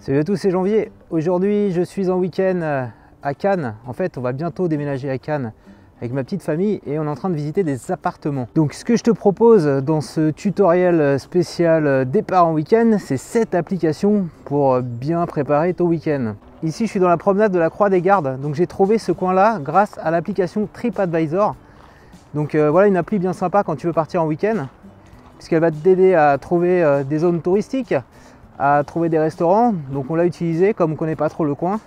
Salut à tous, c'est Janvier. Aujourd'hui, je suis en week-end à Cannes. En fait, on va bientôt déménager à Cannes avec ma petite famille et on est en train de visiter des appartements. Donc, ce que je te propose dans ce tutoriel spécial départ en week-end, c'est cette application pour bien préparer ton week-end. Ici, je suis dans la promenade de la Croix des Gardes. Donc, j'ai trouvé ce coin-là grâce à l'application TripAdvisor. Donc, voilà une appli bien sympa quand tu veux partir en week-end, puisqu'elle va t'aider à trouver des zones touristiques, à trouver des restaurants. Donc on l'a utilisé comme on ne connaît pas trop le coin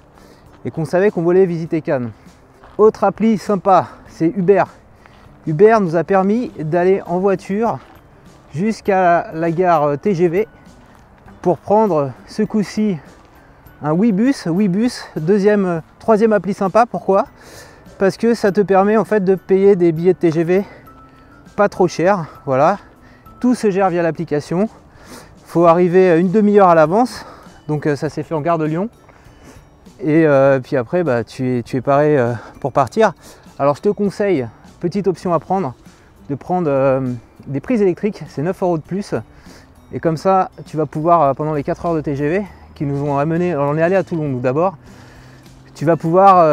et qu'on savait qu'on voulait visiter Cannes. Autre appli sympa, c'est Uber. Uber nous a permis d'aller en voiture jusqu'à la gare TGV pour prendre ce coup-ci un Ouibus. Troisième appli sympa. Pourquoi? Parce que ça te permet en fait de payer des billets de TGV pas trop cher. Voilà, tout se gère via l'application. Faut arriver une demi-heure à l'avance, donc ça s'est fait en gare de Lyon. Et puis après, tu es paré pour partir. Alors je te conseille, petite option à prendre, de prendre des prises électriques, c'est 9 € de plus. Et comme ça, tu vas pouvoir, pendant les 4 heures de TGV, qui nous ont amené, alors on est allé à Toulon nous d'abord, tu vas pouvoir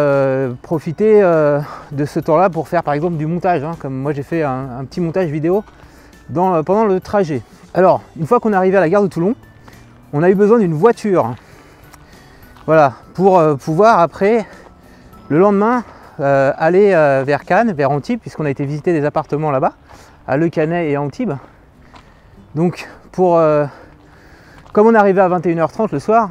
profiter de ce temps-là pour faire par exemple du montage, hein, comme moi j'ai fait un petit montage vidéo pendant le trajet. Alors, une fois qu'on est arrivé à la gare de Toulon, on a eu besoin d'une voiture. Voilà, pour pouvoir après, le lendemain, aller vers Cannes, vers Antibes, puisqu'on a été visiter des appartements là-bas, à Le Cannet et à Antibes. Donc, comme on est arrivé à 21h30 le soir,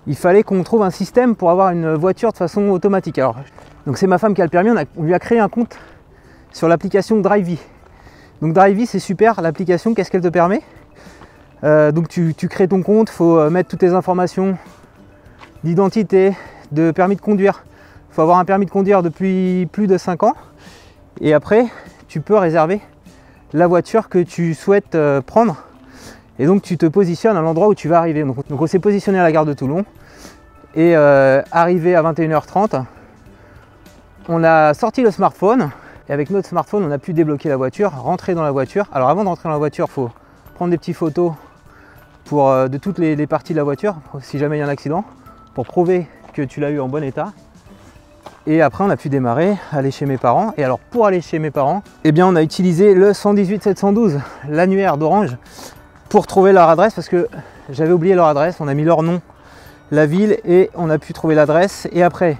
il fallait qu'on trouve un système pour avoir une voiture de façon automatique. Alors, donc c'est ma femme qui a le permis, on lui a créé un compte sur l'application Drivey. Donc Drivey, c'est super, l'application, qu'est-ce qu'elle te permet? Donc tu crées ton compte, il faut mettre toutes tes informations d'identité, de permis de conduire. Il faut avoir un permis de conduire depuis plus de 5 ans. Et après, tu peux réserver la voiture que tu souhaites prendre. Et donc tu te positionnes à l'endroit où tu vas arriver. Donc on s'est positionné à la gare de Toulon. Et arrivé à 21h30, on a sorti le smartphone. Et avec notre smartphone, on a pu débloquer la voiture, rentrer dans la voiture. Alors avant de rentrer dans la voiture, il faut prendre des petites photos de toutes les parties de la voiture, si jamais il y a un accident, pour prouver que tu l'as eu en bon état. Et après, on a pu démarrer, aller chez mes parents. Et alors pour aller chez mes parents, eh bien, on a utilisé le 118 712, l'annuaire d'Orange, pour trouver leur adresse, parce que j'avais oublié leur adresse. On a mis leur nom, la ville, et on a pu trouver l'adresse. Et après,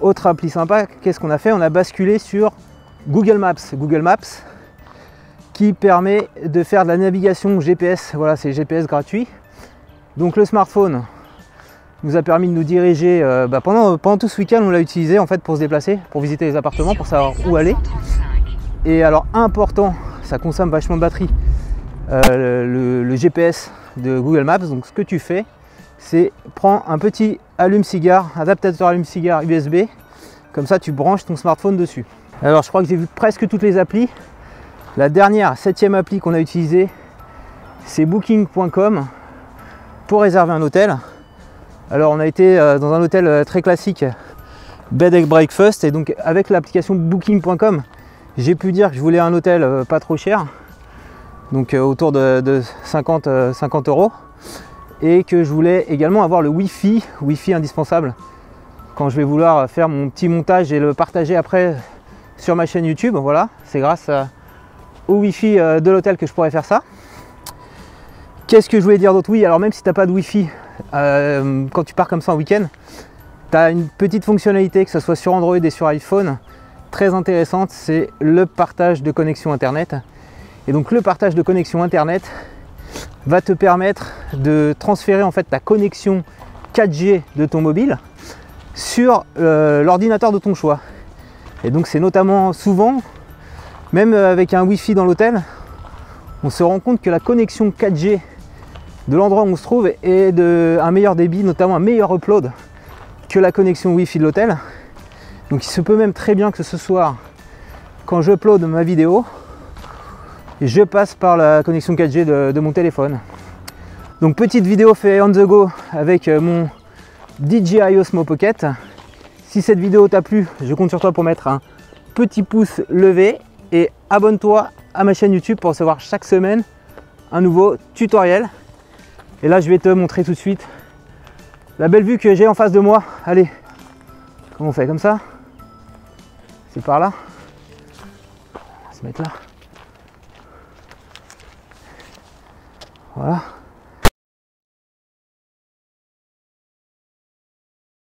autre appli sympa, qu'est-ce qu'on a fait? On a basculé sur Google Maps qui permet de faire de la navigation GPS. Voilà, c'est GPS gratuit. Donc le smartphone nous a permis de nous diriger pendant tout ce week-end. On l'a utilisé en fait pour se déplacer, pour visiter les appartements, pour savoir où aller. Et alors important, ça consomme vachement de batterie, le GPS de Google Maps. Donc ce que tu fais, c'est prends un petit allume-cigare, adaptateur allume-cigare USB, comme ça tu branches ton smartphone dessus. Alors je crois que j'ai vu presque toutes les applis. La dernière, 7e appli qu'on a utilisée, c'est booking.com pour réserver un hôtel. Alors on a été dans un hôtel très classique, Bed and Breakfast, et donc avec l'application booking.com, j'ai pu dire que je voulais un hôtel pas trop cher, donc autour de 50 €, et que je voulais également avoir le Wi-Fi indispensable quand je vais vouloir faire mon petit montage et le partager après sur ma chaîne YouTube. Voilà, c'est grâce au Wi-Fi de l'hôtel que je pourrais faire ça. Qu'est-ce que je voulais dire d'autre? Oui, alors même si tu n'as pas de Wi-Fi, quand tu pars comme ça en week-end, tu as une petite fonctionnalité, que ce soit sur Android et sur iPhone, très intéressante, c'est le partage de connexion Internet. Et donc le partage de connexion Internet va te permettre de transférer en fait ta connexion 4G de ton mobile sur l'ordinateur de ton choix. Et donc c'est notamment souvent, même avec un Wi-Fi dans l'hôtel, on se rend compte que la connexion 4G de l'endroit où on se trouve est d'un meilleur débit, notamment un meilleur upload que la connexion Wi-Fi de l'hôtel. Donc il se peut même très bien que ce soir, quand je upload ma vidéo, je passe par la connexion 4G de mon téléphone. Donc petite vidéo fait on the go avec mon DJI Osmo Pocket. Si cette vidéo t'a plu, je compte sur toi pour mettre un petit pouce levé et abonne-toi à ma chaîne YouTube pour recevoir chaque semaine un nouveau tutoriel. Et là je vais te montrer tout de suite la belle vue que j'ai en face de moi. Allez, comment on fait? Comme ça? C'est par là. On va se mettre là. Voilà.